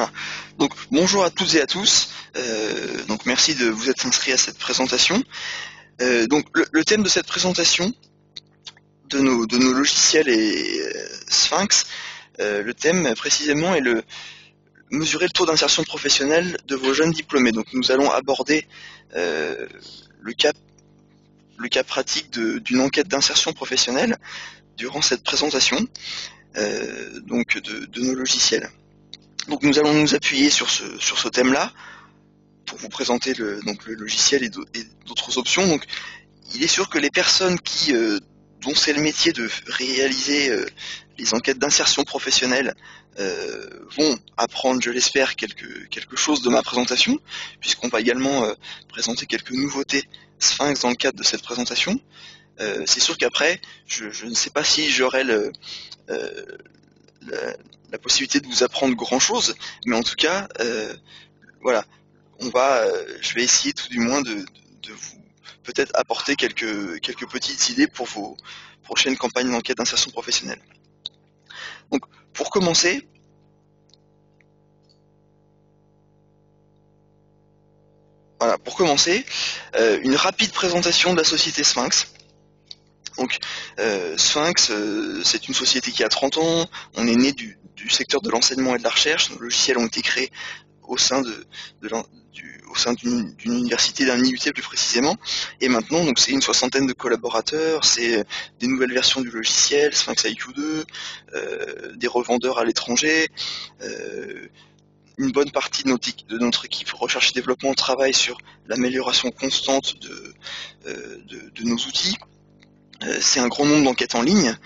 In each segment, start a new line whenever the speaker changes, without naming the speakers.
Voilà. Donc bonjour à toutes et à tous. Donc merci de vous être inscrits à cette présentation. Donc le thème de cette présentation de nos logiciels et Sphinx, le thème précisément est mesurer le taux d'insertion professionnelle de vos jeunes diplômés. Donc nous allons aborder le cas pratique d'une enquête d'insertion professionnelle durant cette présentation donc de nos logiciels. Donc nous allons nous appuyer sur ce thème-là pour vous présenter le logiciel et d'autres options. Donc il est sûr que les personnes dont c'est le métier de réaliser les enquêtes d'insertion professionnelle vont apprendre, je l'espère, quelque chose de ma présentation, puisqu'on va également présenter quelques nouveautés Sphinx dans le cadre de cette présentation. C'est sûr qu'après, je ne sais pas si j'aurai la possibilité de vous apprendre grand chose, mais en tout cas, voilà, je vais essayer tout du moins de vous peut-être apporter quelques petites idées pour vos prochaines campagnes d'enquête d'insertion professionnelle. Donc, pour commencer, une rapide présentation de la société Sphinx. Donc, Sphinx, c'est une société qui a 30 ans. On est né du secteur de l'enseignement et de la recherche. Nos logiciels ont été créés au sein d'une université, d'un IUT plus précisément, et maintenant donc c'est une soixantaine de collaborateurs, c'est des nouvelles versions du logiciel, Sphinx IQ2, des revendeurs à l'étranger, une bonne partie de notre équipe recherche et développement travaille sur l'amélioration constante de nos outils. C'est un grand nombre d'enquêtes en ligne,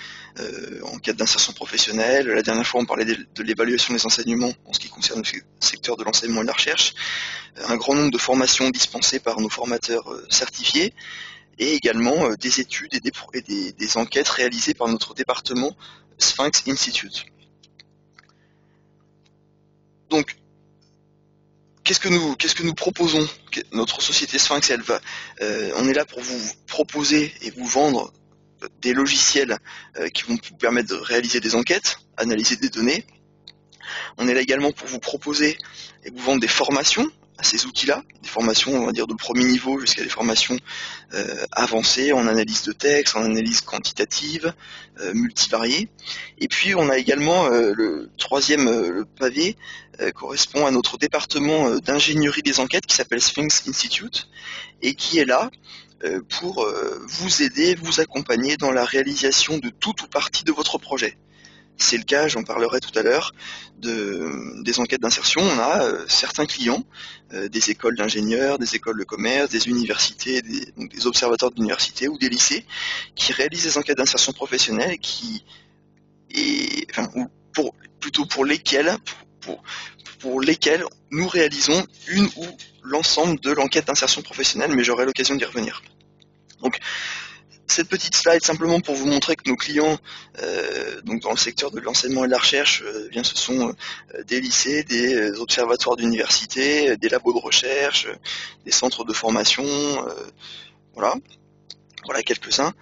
enquêtes d'insertion professionnelle. La dernière fois, on parlait de l'évaluation des enseignements en ce qui concerne le secteur de l'enseignement et de la recherche. Un grand nombre de formations dispensées par nos formateurs certifiés et également des études et des enquêtes réalisées par notre département Sphinx Institute. Donc, qu'est-ce que nous proposons? Notre société Sphinx, on est là pour vous proposer et vous vendre des logiciels qui vont vous permettre de réaliser des enquêtes, analyser des données. On est là également pour vous proposer et vous vendre des formations à ces outils-là, des formations, on va dire, de premier niveau jusqu'à des formations avancées en analyse de texte, en analyse quantitative, multivariée. Et puis on a également le troisième le pavé correspond à notre département d'ingénierie des enquêtes qui s'appelle Sphinx Institute et qui est là pour vous aider, vous accompagner dans la réalisation de tout ou partie de votre projet. C'est le cas, j'en parlerai tout à l'heure, des enquêtes d'insertion. On a certains clients, des écoles d'ingénieurs, des écoles de commerce, des universités, des observatoires d'université ou des lycées, qui réalisent des enquêtes d'insertion professionnelle pour lesquelles nous réalisons une ou l'ensemble de l'enquête d'insertion professionnelle, mais j'aurai l'occasion d'y revenir. Donc, cette petite slide simplement pour vous montrer que nos clients donc dans le secteur de l'enseignement et de la recherche ce sont des lycées, des observatoires d'université, des labos de recherche, des centres de formation, voilà quelques-uns.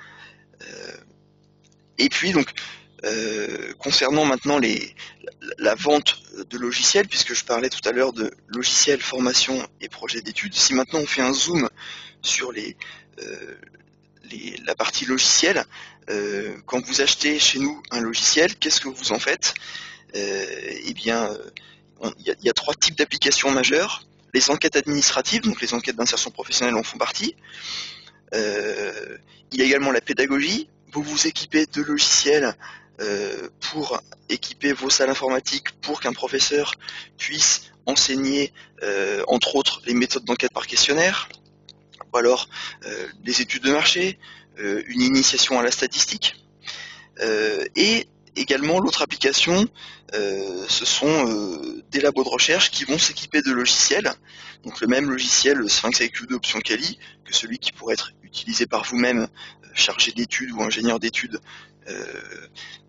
Et puis donc concernant maintenant la vente de logiciels, puisque je parlais tout à l'heure de logiciels, formation et projets d'études, si maintenant on fait un zoom sur la partie logicielle, quand vous achetez chez nous un logiciel, qu'est-ce que vous en faites? Il y a trois types d'applications majeures. Les enquêtes administratives, donc les enquêtes d'insertion professionnelle en font partie. Il y a également la pédagogie. Vous vous équipez de logiciels pour équiper vos salles informatiques pour qu'un professeur puisse enseigner, entre autres, les méthodes d'enquête par questionnaire, ou alors des études de marché, une initiation à la statistique. Et également, l'autre application, ce sont des labos de recherche qui vont s'équiper de logiciels. Donc le même logiciel Sphinx IQ2 option Kali que celui qui pourrait être utilisé par vous-même, chargé d'études ou ingénieur d'études,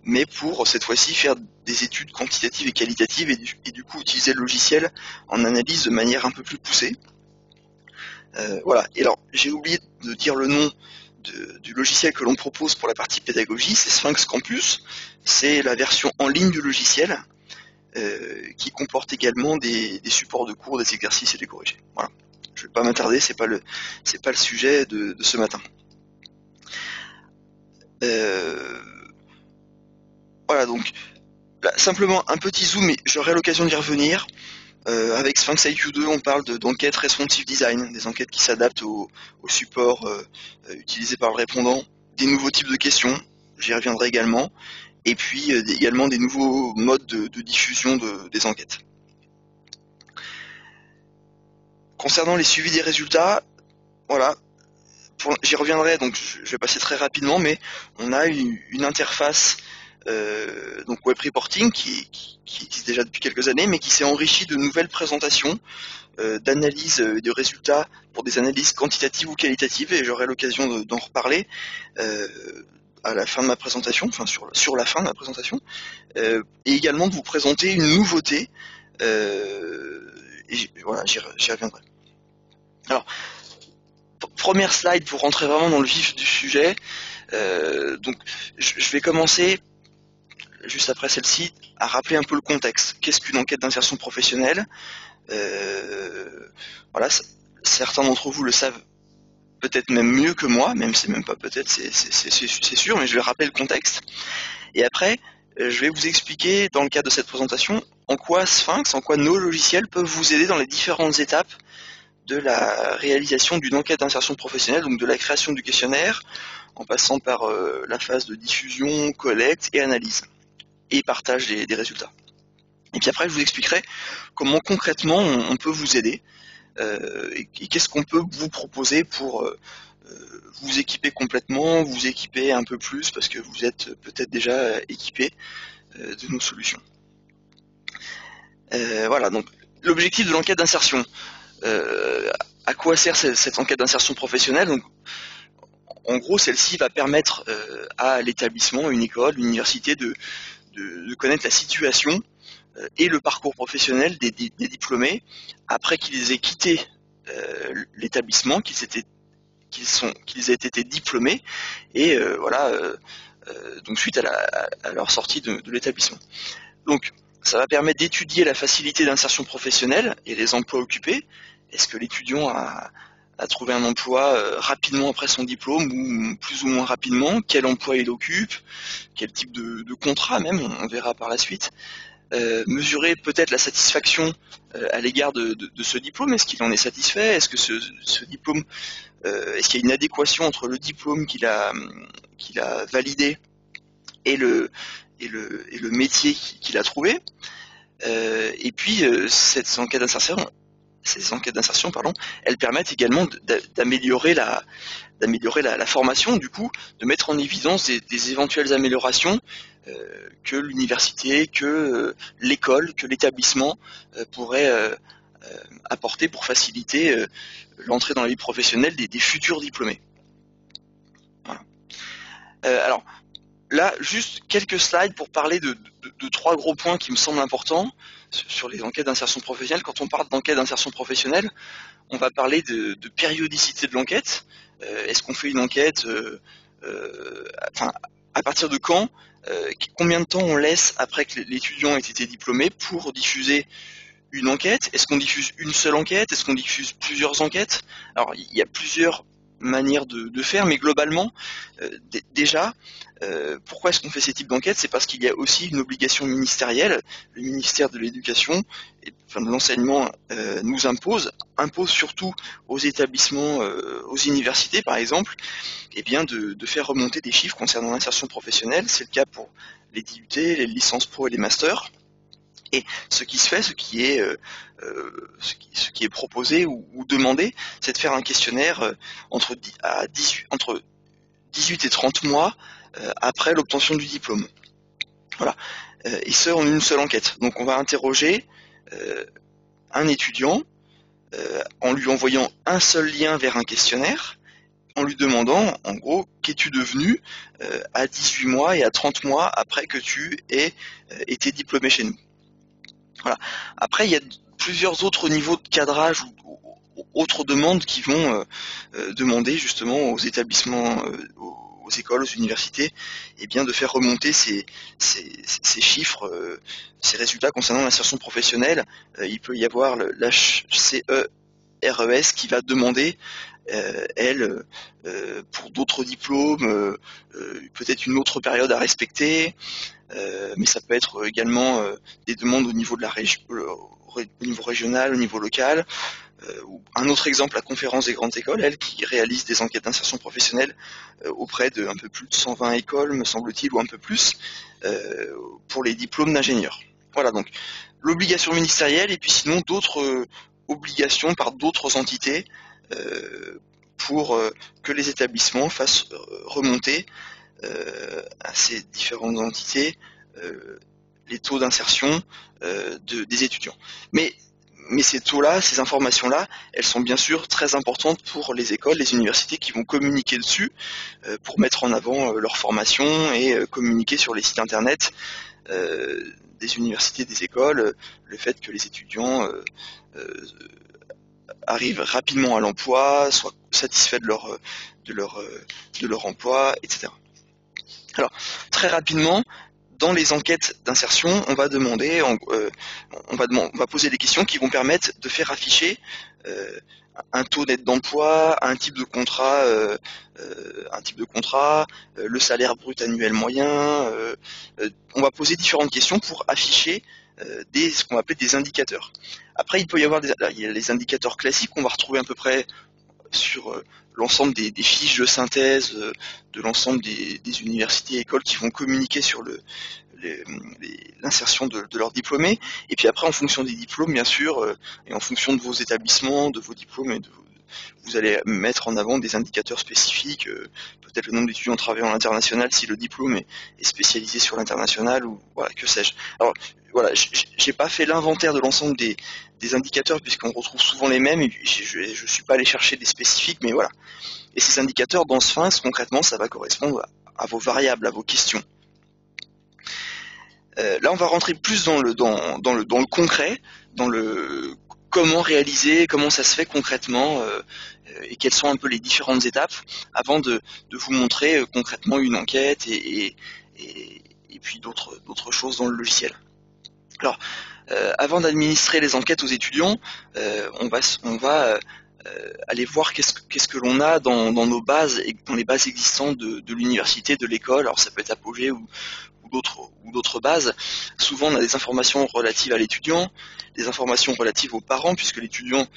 mais pour cette fois-ci faire des études quantitatives et qualitatives et du coup utiliser le logiciel en analyse de manière un peu plus poussée. Voilà. Et alors, j'ai oublié de dire le nom du logiciel que l'on propose pour la partie pédagogie, c'est Sphinx Campus. C'est la version en ligne du logiciel. qui comporte également des supports de cours, des exercices et des corrigés. Voilà. Je ne vais pas m'attarder, c'est pas le sujet de ce matin. Voilà, donc là, simplement un petit zoom, mais j'aurai l'occasion d'y revenir. Avec Sphinx IQ2, on parle d'enquêtes responsive design, des enquêtes qui s'adaptent au support utilisé par le répondant, des nouveaux types de questions, j'y reviendrai également, et puis également des nouveaux modes de diffusion des enquêtes. Concernant les suivis des résultats, voilà, j'y reviendrai, donc je vais passer très rapidement, mais on a une interface donc web reporting qui existe déjà depuis quelques années, mais qui s'est enrichie de nouvelles présentations, d'analyses de résultats pour des analyses quantitatives ou qualitatives, et j'aurai l'occasion d'en reparler à la fin de ma présentation, enfin sur la fin de ma présentation, et également de vous présenter une nouveauté, et voilà, j'y reviendrai. Alors, première slide pour rentrer vraiment dans le vif du sujet. Donc, je vais commencer juste après celle-ci à rappeler un peu le contexte. Qu'est-ce qu'une enquête d'insertion professionnelle? Voilà, certains d'entre vous le savent peut-être même mieux que moi, même c'est même pas peut-être, c'est sûr, mais je vais rappeler le contexte. Et après, je vais vous expliquer dans le cadre de cette présentation en quoi Sphinx, en quoi nos logiciels peuvent vous aider dans les différentes étapes de la réalisation d'une enquête d'insertion professionnelle, donc de la création du questionnaire, en passant par la phase de diffusion, collecte et analyse, et partage des résultats. Et puis après, je vous expliquerai comment concrètement on peut vous aider, et qu'est-ce qu'on peut vous proposer pour vous équiper complètement, vous équiper un peu plus, parce que vous êtes peut-être déjà équipé de nos solutions. Voilà, donc l'objectif de l'enquête d'insertion. À quoi sert cette enquête d'insertion professionnelle? Donc, en gros, celle-ci va permettre à l'établissement, une école, une université de connaître la situation et le parcours professionnel des diplômés après qu'ils aient quitté l'établissement, qu'ils aient été diplômés, et voilà, donc suite à leur sortie de l'établissement. Donc, ça va permettre d'étudier la facilité d'insertion professionnelle et les emplois occupés. Est-ce que l'étudiant a trouvé un emploi rapidement après son diplôme, ou plus ou moins rapidement? Quel emploi il occupe? Quel type de contrat même, on verra par la suite. Mesurer peut-être la satisfaction à l'égard de ce diplôme. Est-ce qu'il en est satisfait? Est-ce que ce diplôme, est-ce qu'il y a une adéquation entre le diplôme qu'il a validé et le métier qu'il a trouvé? Et puis ces enquêtes d'insertion, elles permettent également d'améliorer la formation, du coup, de mettre en évidence des éventuelles améliorations que l'université, que l'école, que l'établissement pourrait apporter pour faciliter l'entrée dans la vie professionnelle des futurs diplômés. Voilà. Alors, là, juste quelques slides pour parler de trois gros points qui me semblent importants sur les enquêtes d'insertion professionnelle. Quand on parle d'enquête d'insertion professionnelle, on va parler de périodicité de l'enquête. Est-ce qu'on fait une enquête à partir de quand, combien de temps on laisse après que l'étudiant ait été diplômé pour diffuser une enquête? Est-ce qu'on diffuse une seule enquête? Est-ce qu'on diffuse plusieurs enquêtes? Alors, il y a plusieurs manières de faire, mais globalement, déjà, pourquoi est-ce qu'on fait ces types d'enquêtes? C'est parce qu'il y a aussi une obligation ministérielle. Le ministère de l'Éducation, enfin de l'enseignement, nous impose surtout aux établissements, aux universités par exemple, eh bien de faire remonter des chiffres concernant l'insertion professionnelle. C'est le cas pour les DUT, les licences pro et les masters. Et ce qui se fait, ce qui est proposé ou demandé, c'est de faire un questionnaire entre 18 et 30 mois après l'obtention du diplôme. Voilà. Et ce, en une seule enquête. Donc on va interroger un étudiant en lui envoyant un seul lien vers un questionnaire, en lui demandant, en gros, qu'es-tu devenu à 18 mois et à 30 mois après que tu aies été diplômé chez nous. Voilà. Après, il y a plusieurs autres niveaux de cadrage ou autres demandes qui vont demander justement aux établissements, aux aux écoles, aux universités, et bien de faire remonter ces chiffres, ces résultats concernant l'insertion professionnelle. Il peut y avoir l'HCERES qui va demander, elle, pour d'autres diplômes, peut-être une autre période à respecter, mais ça peut être également des demandes au niveau de la région, au niveau régional, au niveau local. Un autre exemple, la conférence des grandes écoles, elle, qui réalise des enquêtes d'insertion professionnelle auprès de un peu plus de 120 écoles, me semble-t-il, ou un peu plus, pour les diplômes d'ingénieurs. Voilà, donc l'obligation ministérielle, et puis sinon d'autres obligations par d'autres entités pour que les établissements fassent remonter à ces différentes entités les taux d'insertion des étudiants. Mais ces taux-là, ces informations-là, elles sont bien sûr très importantes pour les écoles, les universités qui vont communiquer dessus pour mettre en avant leur formation et communiquer sur les sites internet des universités, des écoles, le fait que les étudiants arrivent rapidement à l'emploi, soient satisfaits de leur emploi, etc. Alors, très rapidement, dans les enquêtes d'insertion, on va demander, on va poser des questions qui vont permettre de faire afficher un taux net d'emploi, un type de contrat, le salaire brut annuel moyen. On va poser différentes questions pour afficher ce qu'on va appeler des indicateurs. Après, il peut y avoir les indicateurs classiques qu'on va retrouver à peu près sur l'ensemble des fiches de synthèse de l'ensemble des universités et écoles qui vont communiquer sur l'insertion de leurs diplômés. Et puis après, en fonction des diplômes, bien sûr, et en fonction de vos établissements, de vos diplômes, vous allez mettre en avant des indicateurs spécifiques, peut-être le nombre d'étudiants travaillant à l'international si le diplôme est spécialisé sur l'international, ou voilà, que sais-je. Alors voilà, j'ai pas fait l'inventaire de l'ensemble des indicateurs puisqu'on retrouve souvent les mêmes, et je suis pas allé chercher des spécifiques, mais voilà. Et ces indicateurs dans Sphinx, concrètement, ça va correspondre à vos variables, à vos questions. Là, on va rentrer plus dans le concret, dans le comment réaliser, comment ça se fait concrètement, et quelles sont un peu les différentes étapes avant de vous montrer concrètement une enquête et puis d'autres choses dans le logiciel. Alors, avant d'administrer les enquêtes aux étudiants, on va aller voir qu'est-ce que l'on a dans nos bases, dans les bases existantes de l'université, de l'école. Alors ça peut être Apogée ou d'autres bases. Souvent on a des informations relatives à l'étudiant, des informations relatives aux parents, puisque l'étudiant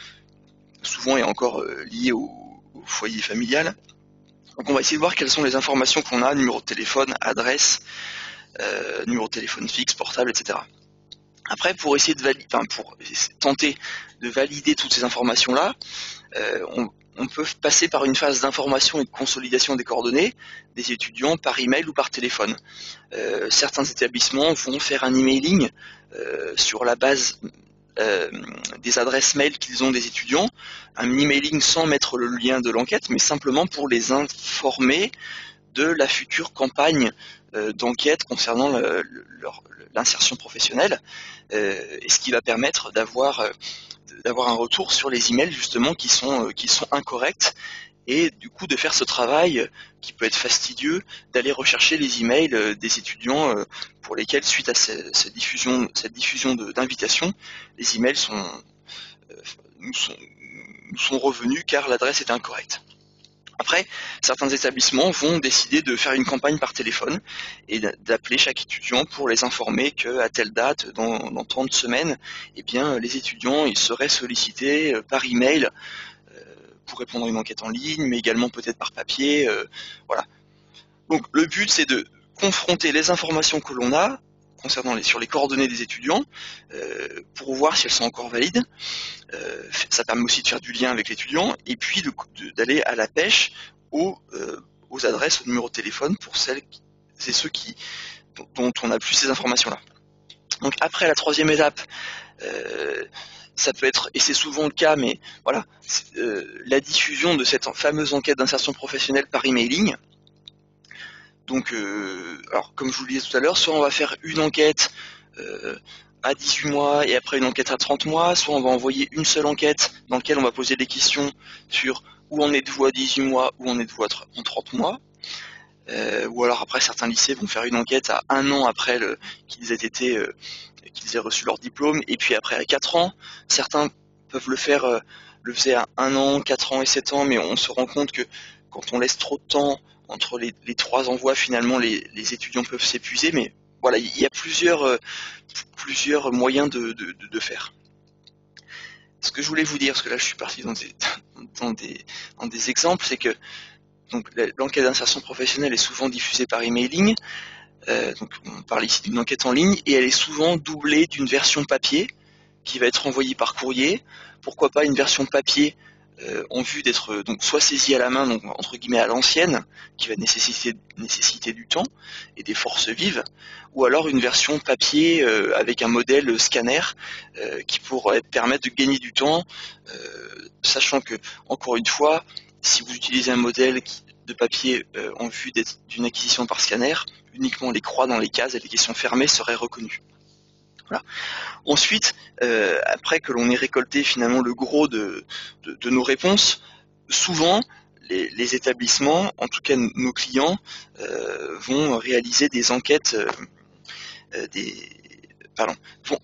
souvent est encore lié au foyer familial. Donc on va essayer de voir quelles sont les informations qu'on a, numéro de téléphone, adresse, numéro de téléphone fixe, portable, etc. Après, pour essayer pour tenter de valider toutes ces informations-là, on peut passer par une phase d'information et de consolidation des coordonnées des étudiants par email ou par téléphone. Certains établissements vont faire un emailing sur la base des adresses mail qu'ils ont des étudiants, un emailing sans mettre le lien de l'enquête, mais simplement pour les informer de la future campagne d'enquête concernant l'insertion professionnelle, et ce qui va permettre d'avoir un retour sur les emails justement qui sont incorrects, et du coup de faire ce travail qui peut être fastidieux, d'aller rechercher les emails des étudiants pour lesquels, suite à cette diffusion d'invitation, les emails nous sont revenus car l'adresse est incorrecte. Après, certains établissements vont décider de faire une campagne par téléphone et d'appeler chaque étudiant pour les informer qu'à telle date, dans 30 semaines, eh bien, les étudiants ils seraient sollicités par email pour répondre à une enquête en ligne, mais également peut-être par papier. Voilà. Donc le but, c'est de confronter les informations que l'on a concernant sur les coordonnées des étudiants pour voir si elles sont encore valides. Ça permet aussi de faire du lien avec l'étudiant, et puis d'aller à la pêche aux adresses, aux numéros de téléphone pour celles et ceux dont on n'a plus ces informations-là. Donc après, la troisième étape, ça peut être, et c'est souvent le cas, mais voilà, la diffusion de cette fameuse enquête d'insertion professionnelle par emailing. Donc, alors comme je vous le disais tout à l'heure, soit on va faire une enquête à 18 mois et après une enquête à 30 mois, soit on va envoyer une seule enquête dans laquelle on va poser des questions sur où en êtes-vous à 18 mois, où en êtes-vous en 30 mois. ou alors après certains lycées vont faire une enquête à 1 an après qu'ils aient reçu leur diplôme, et puis après à 4 ans. Certains peuvent le faisaient à 1 an, 4 ans et 7 ans, mais on se rend compte que quand on laisse trop de temps entre les 3 envois, finalement les étudiants peuvent s'épuiser. Mais voilà, il y a plusieurs moyens de faire. Ce que je voulais vous dire, parce que là je suis parti dans des exemples, c'est que donc l'enquête d'insertion professionnelle est souvent diffusée par emailing. Donc on parle ici d'une enquête en ligne, et elle est souvent doublée d'une version papier qui va être envoyée par courrier. Pourquoi pas une version papier en vue d'être donc soit saisie à la main, donc entre guillemets à l'ancienne, qui va nécessiter du temps et des forces vives, ou alors une version papier avec un modèle scanner qui pourrait permettre de gagner du temps, sachant que, encore une fois, si vous utilisez un modèle de papier en vue d'une acquisition par scanner, uniquement les croix dans les cases et les questions fermées seraient reconnues. Voilà. Ensuite, après que l'on ait récolté finalement le gros de nos réponses, souvent les établissements, en tout cas nos clients, vont réaliser des enquêtes,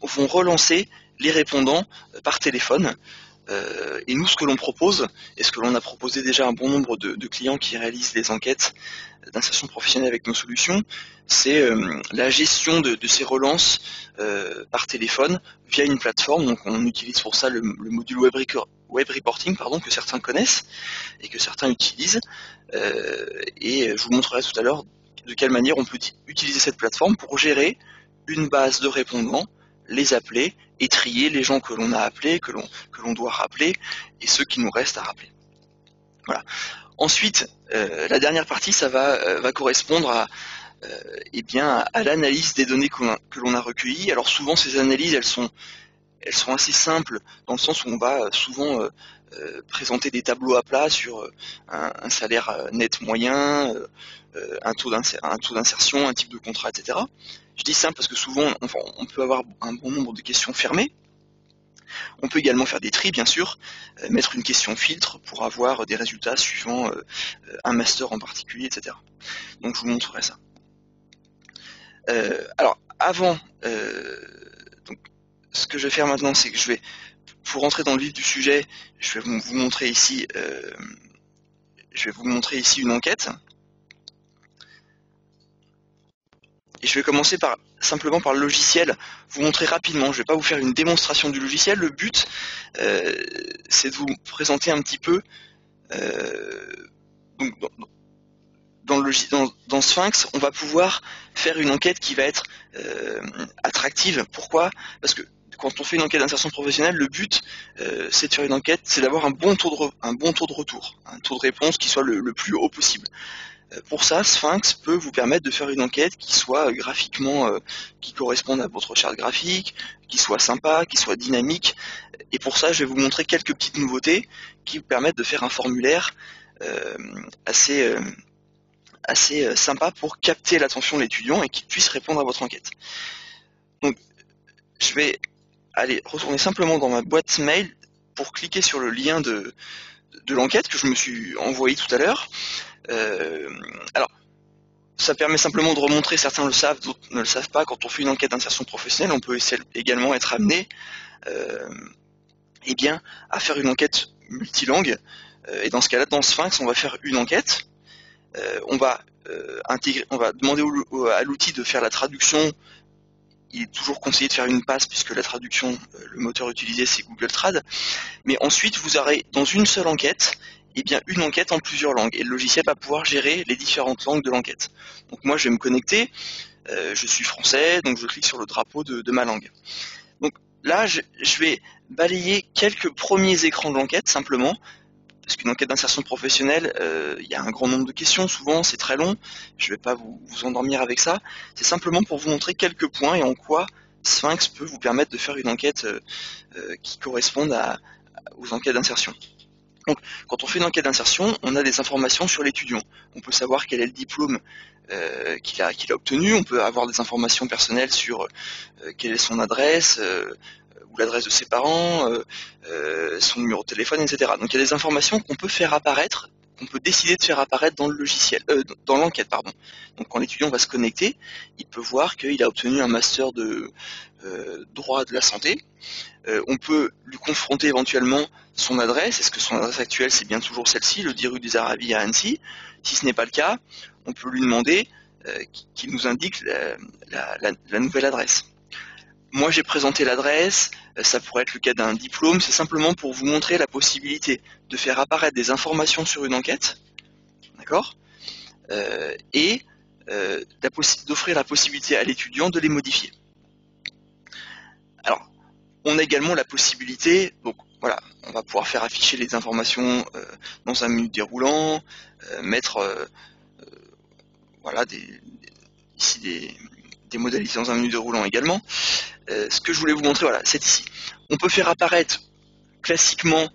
vont relancer les répondants par téléphone. Et nous, ce que l'on propose, et ce que l'on a proposé déjà à un bon nombre de clients qui réalisent des enquêtes d'insertion professionnelle avec nos solutions, c'est la gestion de ces relances par téléphone via une plateforme. Donc on utilise pour ça le module web reporting, que certains connaissent et que certains utilisent. Et je vous montrerai tout à l'heure de quelle manière on peut utiliser cette plateforme pour gérer une base de répondants, les appeler et trier les gens que l'on a appelés, que l'on doit rappeler, et ceux qui nous restent à rappeler. Voilà. Ensuite, la dernière partie, ça va correspondre à l'analyse des données que l'on a recueillies. Alors souvent, ces analyses, elles sont assez simples, dans le sens où on va souvent présenter des tableaux à plat sur un salaire net moyen, un taux d'insertion, un type de contrat, etc. Je dis simple parce que souvent, on peut avoir un bon nombre de questions fermées. On peut également faire des tris, bien sûr, mettre une question filtre pour avoir des résultats suivant un master en particulier, etc. Donc je vous montrerai ça. Alors, avant, donc, ce que je vais faire maintenant, c'est que pour rentrer dans le vif du sujet, je vais vous montrer ici une enquête. Et je vais commencer simplement par le logiciel, vous montrer rapidement. Je ne vais pas vous faire une démonstration du logiciel. Le but, c'est de vous présenter un petit peu donc, dans Sphinx, on va pouvoir faire une enquête qui va être attractive. Pourquoi ? Parce que quand on fait une enquête d'insertion professionnelle, le but, c'est de faire une enquête, c'est d'avoir un bon taux de retour, un taux de réponse qui soit le plus haut possible. Pour ça, Sphinx peut vous permettre de faire une enquête qui soit graphiquement, qui corresponde à votre charte graphique, qui soit sympa, qui soit dynamique. Et pour ça, je vais vous montrer quelques petites nouveautés qui vous permettent de faire un formulaire assez sympa pour capter l'attention de l'étudiant et qu'il puisse répondre à votre enquête. Donc, je vais aller retourner simplement dans ma boîte mail pour cliquer sur le lien de l'enquête que je me suis envoyé tout à l'heure. Alors, ça permet simplement de remontrer, certains le savent, d'autres ne le savent pas, quand on fait une enquête d'insertion professionnelle, on peut également être amené à faire une enquête multilangue. Et dans ce cas-là, dans Sphinx, on va faire une enquête. On va demander à l'outil de faire la traduction. Il est toujours conseillé de faire une passe puisque la traduction, le moteur utilisé, c'est Google Trad. Mais ensuite, vous aurez dans une seule enquête, une enquête en plusieurs langues. Et le logiciel va pouvoir gérer les différentes langues de l'enquête. Donc moi, je vais me connecter. Je suis français, donc je clique sur le drapeau de ma langue. Donc là, je vais balayer quelques premiers écrans de l'enquête, simplement. Parce qu'une enquête d'insertion professionnelle, il y a un grand nombre de questions, souvent c'est très long, je ne vais pas vous endormir avec ça, c'est simplement pour vous montrer quelques points et en quoi Sphinx peut vous permettre de faire une enquête qui corresponde aux enquêtes d'insertion. Donc, quand on fait une enquête d'insertion, on a des informations sur l'étudiant. On peut savoir quel est le diplôme qu'il a obtenu, on peut avoir des informations personnelles sur quelle est son adresse, ou l'adresse de ses parents, son numéro de téléphone, etc. Donc il y a des informations qu'on peut faire apparaître qu'on peut décider de faire apparaître dans le logiciel, dans l'enquête, pardon. Donc quand l'étudiant va se connecter, il peut voir qu'il a obtenu un master de droit de la santé. On peut lui confronter éventuellement son adresse. Est-ce que son adresse actuelle c'est bien toujours celle-ci, le 10 rue des Arabies à Annecy? Si ce n'est pas le cas, on peut lui demander qu'il nous indique la nouvelle adresse. Moi j'ai présenté l'adresse, ça pourrait être le cas d'un diplôme, c'est simplement pour vous montrer la possibilité de faire apparaître des informations sur une enquête, d'accord, et d'offrir la possibilité à l'étudiant de les modifier. Alors, on a également la possibilité, donc voilà, on va pouvoir faire afficher les informations dans un menu déroulant, mettre voilà, ici des modalités dans un menu déroulant également. Ce que je voulais vous montrer, voilà, c'est ici. On peut faire apparaître classiquement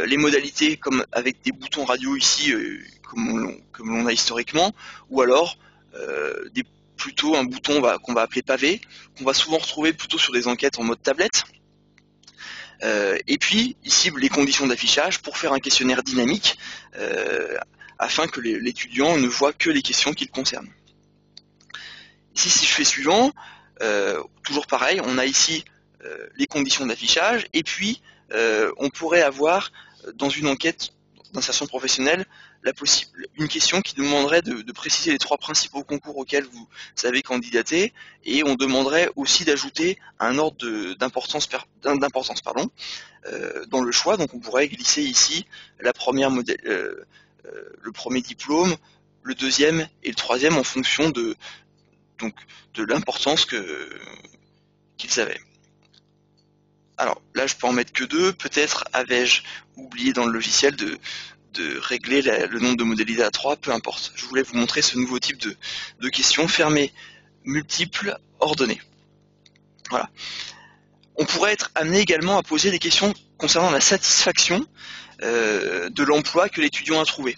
les modalités comme avec des boutons radio ici, comme l'on a historiquement, ou alors plutôt un bouton qu'on va appeler pavé, qu'on va souvent retrouver plutôt sur des enquêtes en mode tablette. Et puis ici les conditions d'affichage pour faire un questionnaire dynamique afin que l'étudiant ne voit que les questions qui le concernent. Ici si je fais suivant, toujours pareil, on a ici les conditions d'affichage et puis on pourrait avoir dans une enquête d'insertion professionnelle une question qui demanderait de préciser les 3 principaux concours auxquels vous avez candidaté et on demanderait aussi d'ajouter un ordre d'importance dans le choix. Donc on pourrait glisser ici le premier diplôme, le deuxième et le troisième en fonction de l'importance qu'ils avaient. Alors là je peux en mettre que 2, peut-être avais-je oublié dans le logiciel de régler le nombre de modalités à 3, peu importe. Je voulais vous montrer ce nouveau type de questions fermées, multiples, ordonnées. Voilà. On pourrait être amené également à poser des questions concernant la satisfaction de l'emploi que l'étudiant a trouvé.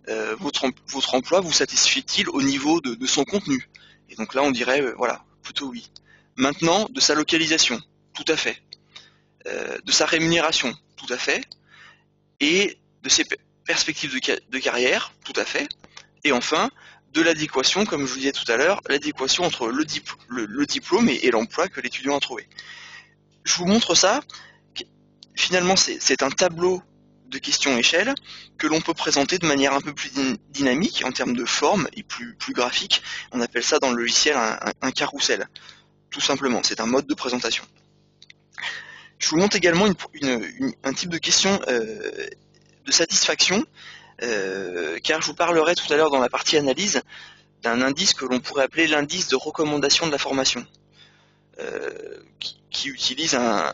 Votre emploi vous satisfait-il au niveau de son contenu? Et donc là on dirait voilà, plutôt oui. Maintenant, de sa localisation, tout à fait. De sa rémunération, tout à fait. Et de ses perspectives de carrière, tout à fait. Et enfin, de l'adéquation, comme je vous disais tout à l'heure, l'adéquation entre le diplôme et l'emploi que l'étudiant a trouvé. Je vous montre ça. Finalement, c'est un tableau de questions échelle que l'on peut présenter de manière un peu plus dynamique en termes de forme et plus graphique. On appelle ça dans le logiciel un carrousel. Tout simplement, c'est un mode de présentation. Je vous montre également un type de question de satisfaction, car je vous parlerai tout à l'heure dans la partie analyse d'un indice que l'on pourrait appeler l'indice de recommandation de la formation, qui utilise un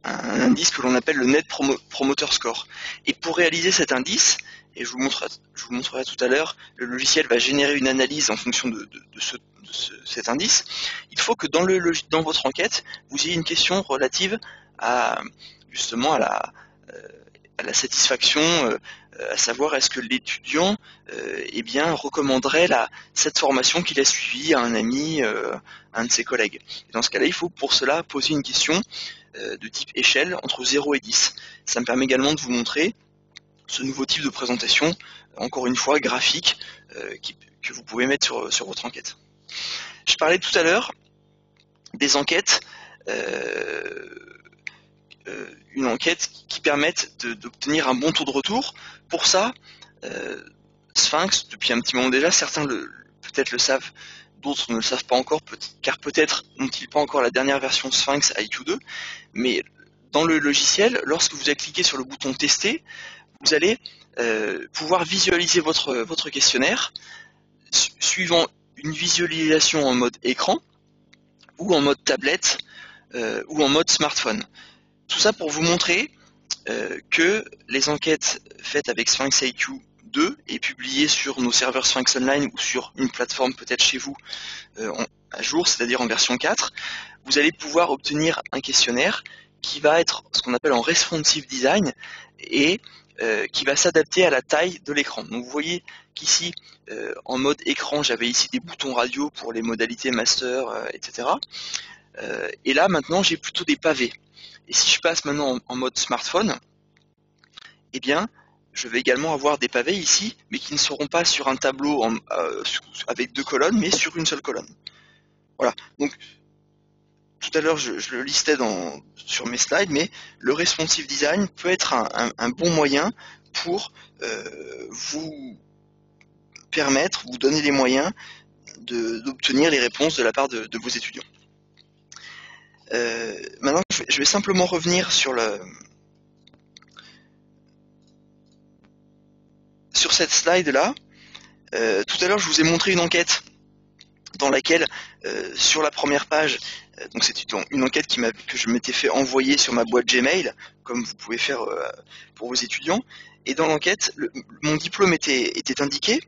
indice que l'on appelle le Net Promoter Score. Et pour réaliser cet indice, et je vous montrerai tout à l'heure, le logiciel va générer une analyse en fonction de cet indice. Il faut que dans votre enquête, vous ayez une question relative à justement à la satisfaction, à savoir est-ce que l'étudiant eh bien, recommanderait cette formation qu'il a suivie à un ami, à un de ses collègues. Et dans ce cas-là, il faut pour cela poser une question de type échelle entre 0 et 10. Ça me permet également de vous montrer ce nouveau type de présentation, encore une fois graphique, que vous pouvez mettre sur votre enquête. Je parlais tout à l'heure des enquêtes, une enquête qui permette d'obtenir un bon taux de retour. Pour ça, Sphinx, depuis un petit moment déjà, certains peut-être le savent, d'autres ne le savent pas encore, car peut-être n'ont-ils pas encore la dernière version Sphinx IQ2, mais dans le logiciel, lorsque vous allez cliquer sur le bouton tester, vous allez pouvoir visualiser votre questionnaire suivant une visualisation en mode écran ou en mode tablette ou en mode smartphone. Tout ça pour vous montrer que les enquêtes faites avec Sphinx IQ2 et publiées sur nos serveurs Sphinx Online ou sur une plateforme peut-être chez vous à jour, c'est-à-dire en version 4, vous allez pouvoir obtenir un questionnaire qui va être ce qu'on appelle en responsive design et qui va s'adapter à la taille de l'écran. Donc vous voyez qu'ici, en mode écran, j'avais ici des boutons radio pour les modalités master, etc. Et là, maintenant, j'ai plutôt des pavés. Et si je passe maintenant en mode smartphone, eh bien, je vais également avoir des pavés ici, mais qui ne seront pas sur un tableau avec 2 colonnes, mais sur une seule colonne. Voilà. Donc, tout à l'heure, je le listais sur mes slides, mais le responsive design peut être un bon moyen pour vous permettre, vous donner les moyens d'obtenir les réponses de la part de vos étudiants. Maintenant, je vais simplement revenir sur cette slide-là. Tout à l'heure, je vous ai montré une enquête dans laquelle, sur la première page, donc c'est une enquête que je m'étais fait envoyer sur ma boîte Gmail, comme vous pouvez faire pour vos étudiants. Et dans l'enquête, mon diplôme était indiqué.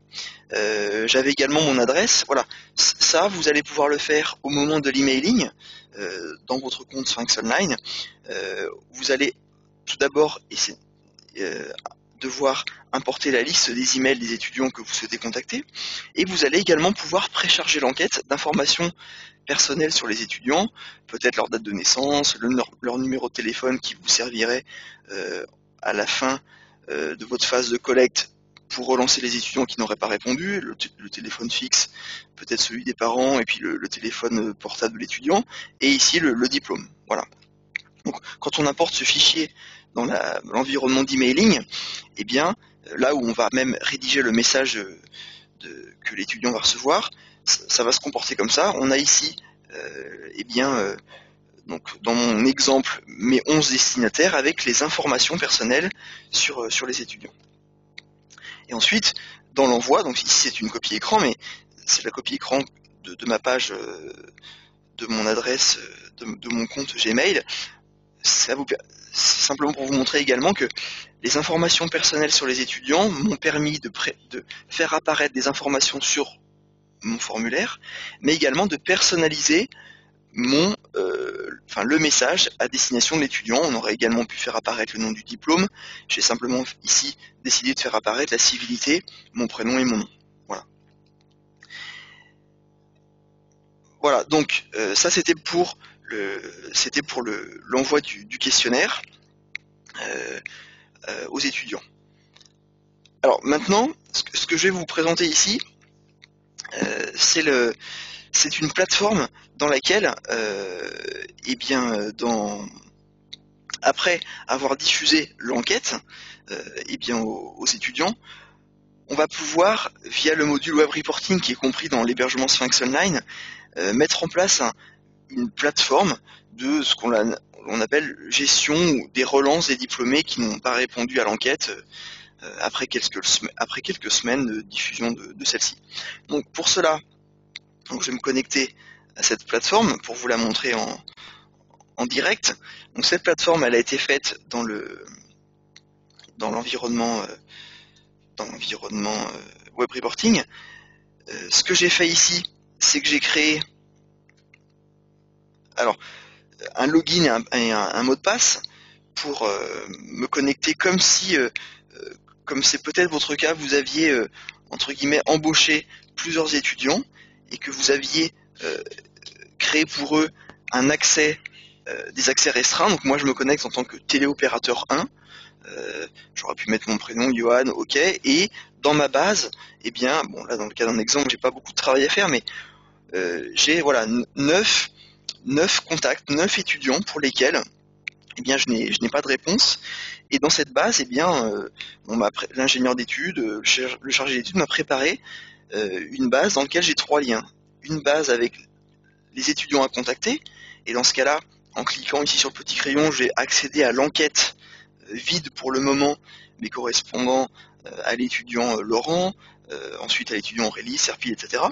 J'avais également mon adresse. Voilà, ça, vous allez pouvoir le faire au moment de l'emailing dans votre compte Sphinx Online. Vous allez tout d'abord devoir importer la liste des emails des étudiants que vous souhaitez contacter, et vous allez également pouvoir précharger l'enquête d'informations personnelles sur les étudiants, peut-être leur date de naissance, leur numéro de téléphone qui vous servirait à la fin de votre phase de collecte pour relancer les étudiants qui n'auraient pas répondu, le téléphone fixe, peut-être celui des parents, et puis le téléphone portable de l'étudiant, et ici le diplôme. Voilà. Donc, quand on importe ce fichier dans l'environnement d'emailing, eh bien, là où on va même rédiger le message que l'étudiant va recevoir, ça va se comporter comme ça. On a ici, donc dans mon exemple, mes 11 destinataires avec les informations personnelles sur les étudiants. Et ensuite, dans l'envoi, donc ici c'est une copie écran, mais c'est la copie écran de ma page, de mon adresse, de mon compte Gmail. C'est simplement pour vous montrer également que les informations personnelles sur les étudiants m'ont permis de faire apparaître des informations sur mon formulaire, mais également de personnaliser le message à destination de l'étudiant. On aurait également pu faire apparaître le nom du diplôme. J'ai simplement ici décidé de faire apparaître la civilité, mon prénom et mon nom. Voilà, donc ça c'était pour l'envoi du questionnaire aux étudiants. Alors maintenant, ce que je vais vous présenter ici, c'est une plateforme dans laquelle, après avoir diffusé l'enquête, aux étudiants, on va pouvoir, via le module Web Reporting qui est compris dans l'hébergement Sphinx Online, mettre en place une plateforme de ce qu'on appelle gestion des relances des diplômés qui n'ont pas répondu à l'enquête après quelques semaines de diffusion de celle-ci. Donc pour cela, je vais me connecter à cette plateforme pour vous la montrer en direct. Donc cette plateforme, elle a été faite dans l'environnement Web Reporting. Ce que j'ai fait ici, c'est que j'ai créé un login et un mot de passe pour me connecter comme c'est peut-être votre cas, vous aviez entre guillemets embauché plusieurs étudiants et que vous aviez créé pour eux des accès restreints. Donc moi je me connecte en tant que téléopérateur 1. J'aurais pu mettre mon prénom, Johan, ok, et dans ma base, là dans le cas d'un exemple, j'ai pas beaucoup de travail à faire, mais j'ai 9 contacts, 9 étudiants pour lesquels je n'ai pas de réponse. Et dans cette base, l'ingénieur d'études, le chargé d'études m'a préparé une base dans laquelle j'ai 3 liens. Une base avec les étudiants à contacter, et dans ce cas-là, en cliquant ici sur le petit crayon, j'ai accédé à l'enquête vide pour le moment, mais correspondant à l'étudiant Laurent, ensuite à l'étudiant Aurélie, Serpil, etc.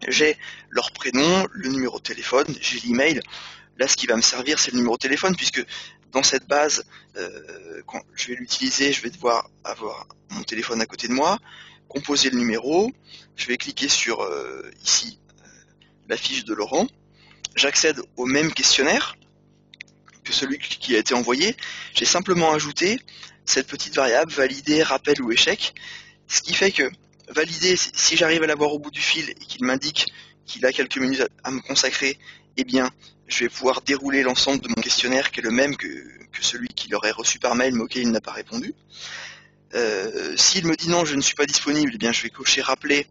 J'ai leur prénom, le numéro de téléphone, j'ai l'email. Là, ce qui va me servir, c'est le numéro de téléphone, puisque dans cette base, quand je vais l'utiliser, je vais devoir avoir mon téléphone à côté de moi, composer le numéro, je vais cliquer sur ici la fiche de Laurent, j'accède au même questionnaire que celui qui a été envoyé, j'ai simplement ajouté cette petite variable valider, rappel ou échec, ce qui fait que valider, si j'arrive à l'avoir au bout du fil et qu'il m'indique qu'il a quelques minutes à me consacrer, je vais pouvoir dérouler l'ensemble de mon questionnaire qui est le même que celui qu'il aurait reçu par mail mais auquel il n'a pas répondu. S'il me dit non, je ne suis pas disponible, eh bien je vais cocher rappeler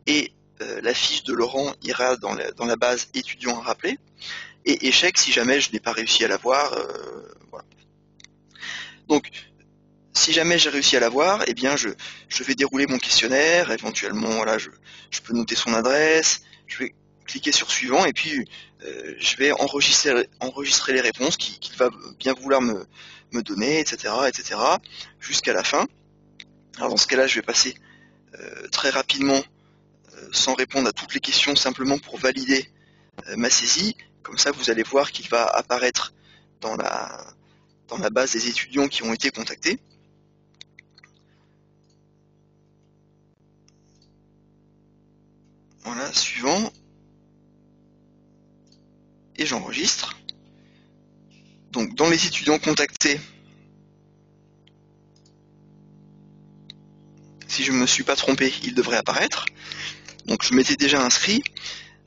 et la fiche de Laurent ira dans la base étudiant à rappeler. Et échec si jamais je n'ai pas réussi à l'avoir. Voilà. Donc si jamais j'ai réussi à l'avoir, eh bien je vais dérouler mon questionnaire, éventuellement voilà, je peux noter son adresse, je vais cliquer sur suivant et puis je vais enregistrer les réponses qu'il va bien vouloir me donner, etc., etc., jusqu'à la fin. Alors dans ce cas-là, je vais passer très rapidement, sans répondre à toutes les questions, simplement pour valider ma saisie. Comme ça, vous allez voir qu'il va apparaître dans la base des étudiants qui ont été contactés. Voilà, suivant. Et j'enregistre. Donc dans les étudiants contactés, si je ne me suis pas trompé, il devrait apparaître. Donc je m'étais déjà inscrit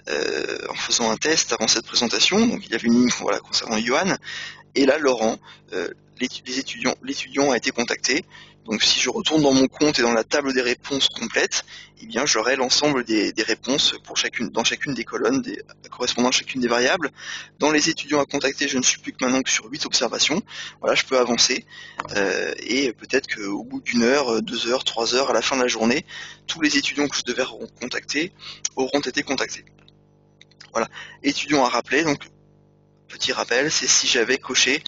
en faisant un test avant cette présentation. Donc il y avait une ligne voilà, concernant Johan. Et là, Laurent, l'étudiant a été contacté. Donc si je retourne dans mon compte et dans la table des réponses complètes, eh bien j'aurai l'ensemble des réponses dans chacune des colonnes correspondant à chacune des variables. Dans les étudiants à contacter, je ne suis plus que maintenant que sur 8 observations. Voilà, je peux avancer et peut-être qu'au bout d'une heure, 2 heures, 3 heures, à la fin de la journée, tous les étudiants que je devais contacter auront été contactés. Voilà, étudiants à rappeler, donc petit rappel, c'est si j'avais coché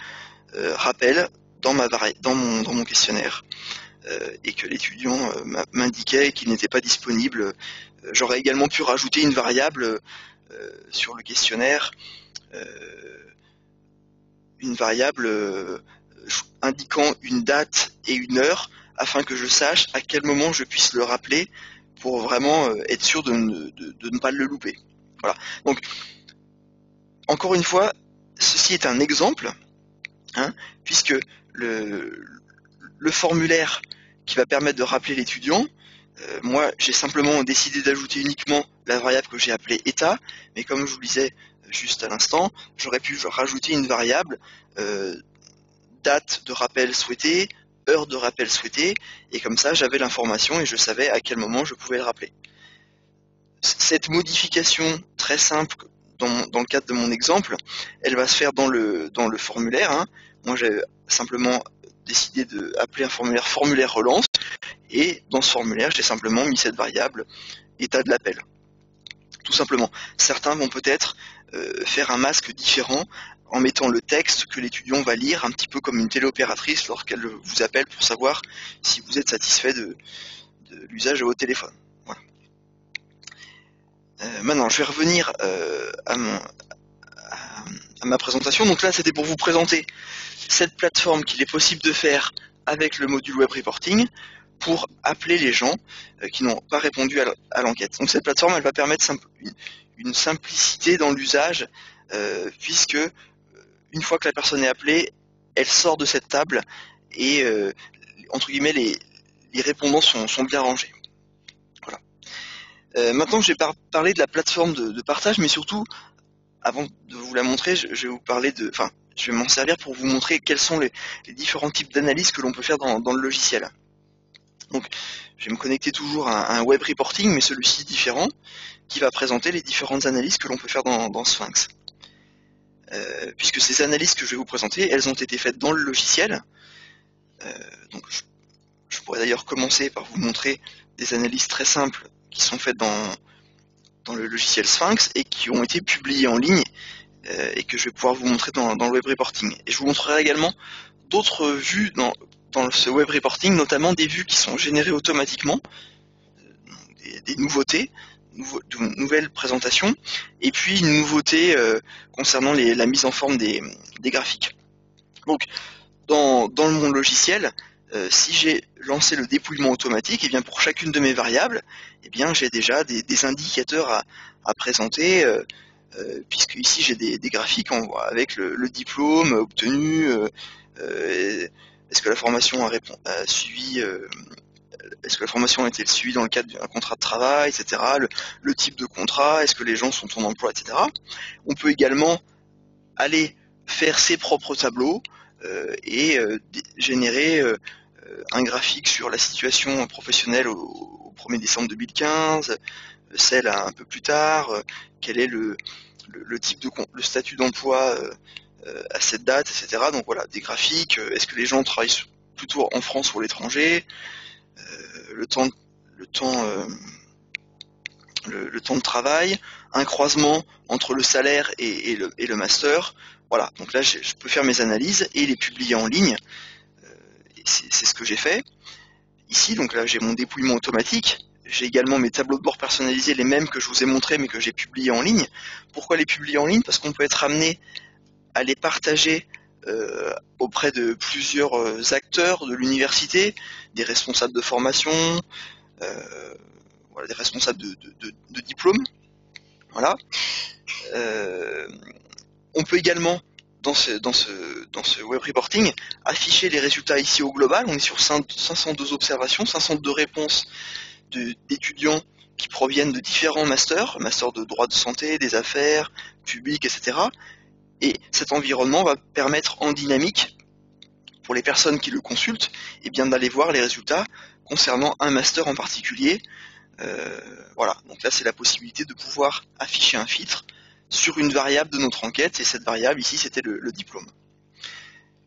rappel dans mon questionnaire et que l'étudiant m'indiquait qu'il n'était pas disponible. J'aurais également pu rajouter une variable sur le questionnaire, une variable indiquant une date et une heure afin que je sache à quel moment je puisse le rappeler pour vraiment être sûr de ne pas le louper. Voilà. Donc, encore une fois, ceci est un exemple, hein, puisque le formulaire qui va permettre de rappeler l'étudiant, moi j'ai simplement décidé d'ajouter uniquement la variable que j'ai appelée état, mais comme je vous le disais juste à l'instant, j'aurais pu rajouter une variable date de rappel souhaitée, heure de rappel souhaitée, et comme ça j'avais l'information et je savais à quel moment je pouvais le rappeler. Cette modification très simple dans le cadre de mon exemple, elle va se faire dans le formulaire, hein. Moi j'ai simplement décidé d'appeler un formulaire relance, et dans ce formulaire j'ai simplement mis cette variable état de l'appel. Tout simplement. Certains vont peut-être faire un masque différent en mettant le texte que l'étudiant va lire, un petit peu comme une téléopératrice lorsqu'elle vous appelle pour savoir si vous êtes satisfait de l'usage de votre téléphone. Voilà. Maintenant, je vais revenir à ma présentation. Donc là, c'était pour vous présenter cette plateforme qu'il est possible de faire avec le module web reporting pour appeler les gens qui n'ont pas répondu à l'enquête. Donc cette plateforme, elle va permettre une simplicité dans l'usage, puisque une fois que la personne est appelée, elle sort de cette table et entre guillemets les répondants sont bien rangés. Voilà. Maintenant, je vais parler de la plateforme de partage, mais surtout, avant de vous la montrer, je vais vous parler je vais m'en servir pour vous montrer quels sont les différents types d'analyses que l'on peut faire dans le logiciel. Donc, je vais me connecter toujours à un web reporting, mais celui-ci différent, qui va présenter les différentes analyses que l'on peut faire dans Sphinx. Puisque ces analyses que je vais vous présenter, elles ont été faites dans le logiciel. Donc, je pourrais d'ailleurs commencer par vous montrer des analyses très simples qui sont faites dans le logiciel Sphinx et qui ont été publiées en ligne et que je vais pouvoir vous montrer dans le web reporting. Et je vous montrerai également d'autres vues dans ce web reporting, notamment des vues qui sont générées automatiquement, des nouveautés, de nouvelles présentations, et puis une nouveauté concernant la mise en forme des graphiques. Donc, dans mon logiciel, si j'ai lancé le dépouillement automatique, et bien pour chacune de mes variables, et bien j'ai déjà des indicateurs à présenter, puisque ici j'ai des graphiques avec le diplôme obtenu, est-ce que la formation a suivi, est-ce que la formation a été suivie dans le cadre d'un contrat de travail, etc. Le type de contrat, est-ce que les gens sont en emploi, etc. On peut également aller faire ses propres tableaux et générer un graphique sur la situation professionnelle au 1er décembre 2015, celle un peu plus tard, quel est le type le statut d'emploi à cette date, etc. Donc voilà, des graphiques, est-ce que les gens travaillent plutôt en France ou à l'étranger, le temps de travail, un croisement entre le salaire et le master. Voilà, donc là je peux faire mes analyses et les publier en ligne. C'est ce que j'ai fait. Ici, donc là j'ai mon dépouillement automatique. J'ai également mes tableaux de bord personnalisés, les mêmes que je vous ai montrés mais que j'ai publiés en ligne. Pourquoi les publier en ligne? Parce qu'on peut être amené à les partager auprès de plusieurs acteurs de l'université, des responsables de formation, voilà, des responsables de diplôme. Voilà. On peut également, dans ce web reporting, afficher les résultats ici au global. On est sur 502 observations, 502 réponses d'étudiants qui proviennent de différents masters de droit de santé, des affaires, publiques, etc. Et cet environnement va permettre en dynamique, pour les personnes qui le consultent, eh bien d'aller voir les résultats concernant un master en particulier. Voilà, donc là c'est la possibilité de pouvoir afficher un filtre sur une variable de notre enquête, et cette variable ici c'était le diplôme.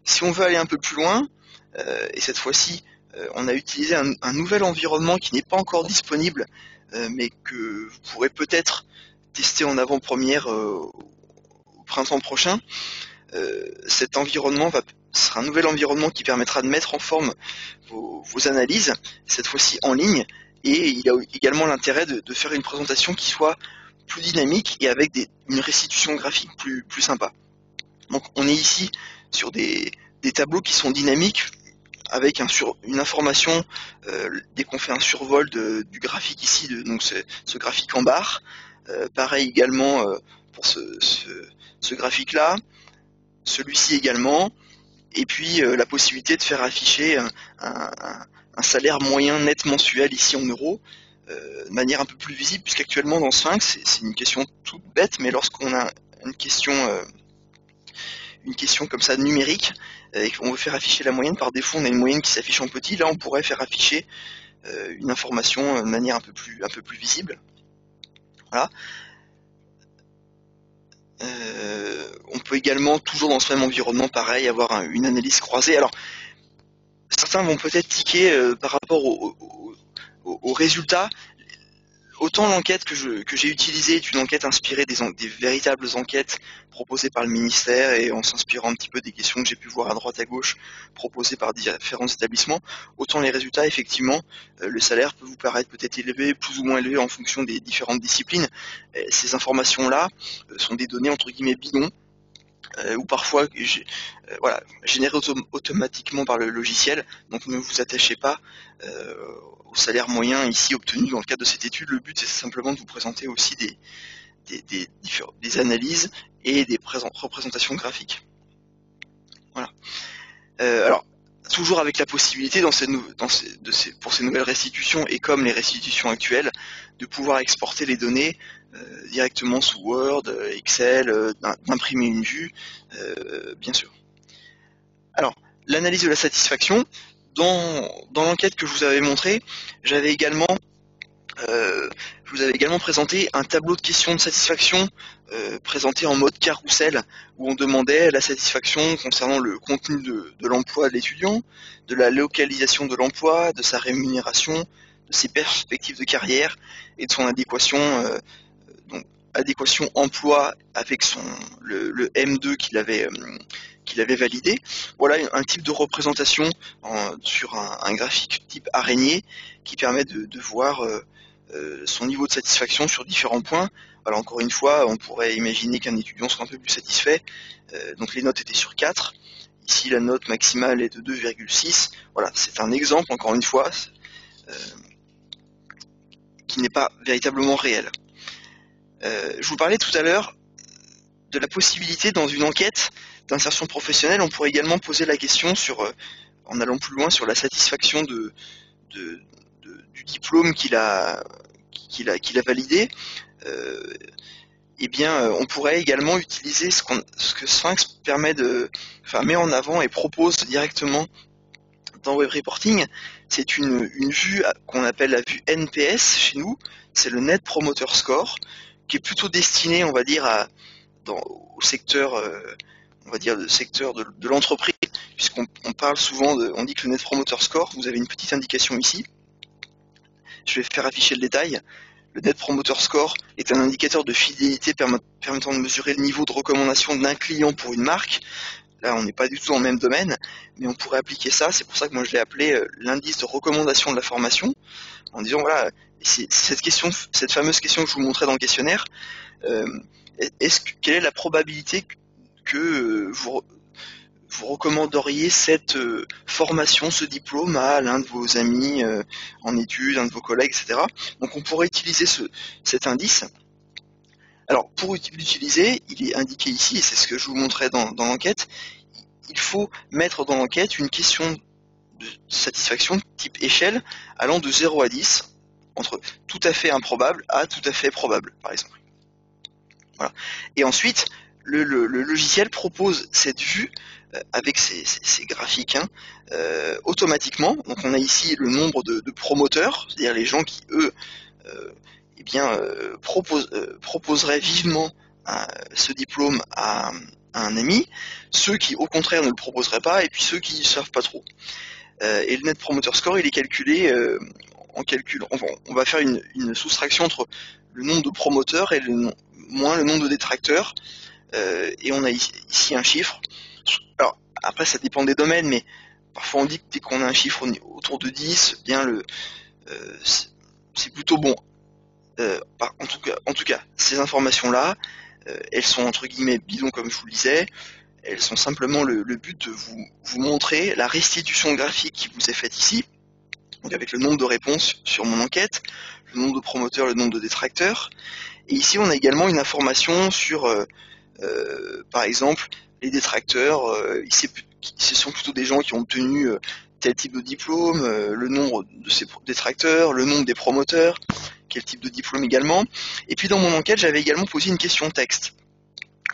Si on veut aller un peu plus loin, et cette fois-ci on a utilisé un nouvel environnement qui n'est pas encore disponible, mais que vous pourrez peut-être tester en avant-première au printemps prochain. Cet environnement sera un nouvel environnement qui permettra de mettre en forme vos analyses, cette fois-ci en ligne, et il a également l'intérêt de faire une présentation qui soit plus dynamique et avec une restitution graphique plus sympa. Donc on est ici sur des tableaux qui sont dynamiques, avec une information, dès qu'on fait un survol du graphique ici, donc ce graphique en barre. Pareil également pour ce graphique-là, celui-ci également, et puis la possibilité de faire afficher un salaire moyen net mensuel ici en euros, de manière un peu plus visible, puisqu'actuellement dans Sphinx, c'est une question toute bête, mais lorsqu'on a une question comme ça numérique, et qu'on veut faire afficher la moyenne, par défaut on a une moyenne qui s'affiche en petit, là on pourrait faire afficher une information de manière un peu plus visible. Voilà. On peut également, toujours dans ce même environnement, pareil, avoir une analyse croisée. Alors, certains vont peut-être tiquer par rapport aux résultats. Autant l'enquête que j'ai utilisée est une enquête inspirée des véritables enquêtes proposées par le ministère, et en s'inspirant un petit peu des questions que j'ai pu voir à droite à gauche proposées par différents établissements, autant les résultats, effectivement, le salaire peut vous paraître peut-être élevé, plus ou moins élevé en fonction des différentes disciplines. Ces informations-là sont des données entre guillemets bidons, ou parfois voilà, générées automatiquement par le logiciel. Donc ne vous attachez pas au salaire moyen ici obtenu dans le cadre de cette étude. Le but c'est simplement de vous présenter aussi des analyses et des représentations graphiques. Voilà. Alors, toujours avec la possibilité pour ces nouvelles restitutions, et comme les restitutions actuelles, de pouvoir exporter les données directement sous Word, Excel, d'imprimer une vue, bien sûr. Alors, l'analyse de la satisfaction, dans l'enquête que je vous avais montrée, je vous avais également présenté un tableau de questions de satisfaction présenté en mode carrousel, où on demandait la satisfaction concernant le contenu de l'emploi de l'étudiant, de la localisation de l'emploi, de sa rémunération, de ses perspectives de carrière et de son adéquation, donc adéquation emploi avec le M2 qu'il avait validé. Voilà un type de représentation sur un graphique type araignée qui permet de voir son niveau de satisfaction sur différents points. Alors encore une fois, on pourrait imaginer qu'un étudiant soit un peu plus satisfait. Donc les notes étaient sur 4. Ici, la note maximale est de 2,6. Voilà, c'est un exemple, encore une fois, qui n'est pas véritablement réel. Je vous parlais tout à l'heure de la possibilité, dans une enquête d'insertion professionnelle, on pourrait également poser la question en allant plus loin, sur la satisfaction du diplôme qu'il a validé. Eh bien, on pourrait également utiliser ce que Sphinx met en avant et propose directement dans Web Reporting, c'est une vue qu'on appelle la vue NPS chez nous, c'est le Net Promoter Score, qui est plutôt destiné, on va dire, au secteur, on va dire, le secteur de l'entreprise, puisqu'on parle souvent, on dit que le Net Promoter Score, vous avez une petite indication ici, je vais faire afficher le détail. Le Net Promoter Score est un indicateur de fidélité permettant de mesurer le niveau de recommandation d'un client pour une marque. Là, on n'est pas du tout dans le même domaine, mais on pourrait appliquer ça. C'est pour ça que moi je l'ai appelé l'indice de recommandation de la formation, en disant voilà, cette fameuse question que je vous montrais dans le questionnaire, quelle est la probabilité que vous recommanderiez cette formation, ce diplôme à l'un de vos amis en études, un de vos collègues, etc. Donc on pourrait utiliser cet indice. Alors pour l'utiliser, il est indiqué ici, et c'est ce que je vous montrais dans l'enquête, il faut mettre dans l'enquête une question de satisfaction type échelle allant de 0 à 10, entre tout à fait improbable à tout à fait probable, par exemple. Voilà. Et ensuite, le logiciel propose cette vue avec ces graphiques automatiquement. Donc on a ici le nombre de promoteurs, c'est-à-dire les gens qui, eux, proposeraient vivement ce diplôme à un ami, ceux qui au contraire ne le proposeraient pas, et puis ceux qui ne savent pas trop. Et le Net Promoter Score, il est calculé en calcul. On va faire une soustraction entre le nombre de promoteurs et moins le nombre de détracteurs. Et on a ici un chiffre. Alors après ça dépend des domaines, mais parfois on dit que dès qu'on a un chiffre autour de 10, eh bien c'est plutôt bon. En tout cas, ces informations-là, elles sont entre guillemets bidons comme je vous le disais. Elles sont simplement le but de vous montrer la restitution graphique qui vous est faite ici, donc avec le nombre de réponses sur mon enquête, le nombre de promoteurs, le nombre de détracteurs. Et ici on a également une information sur par exemple, les détracteurs, ce sont plutôt des gens qui ont obtenu tel type de diplôme, le nombre de ces détracteurs, le nombre des promoteurs, quel type de diplôme également. Et puis dans mon enquête, j'avais également posé une question texte.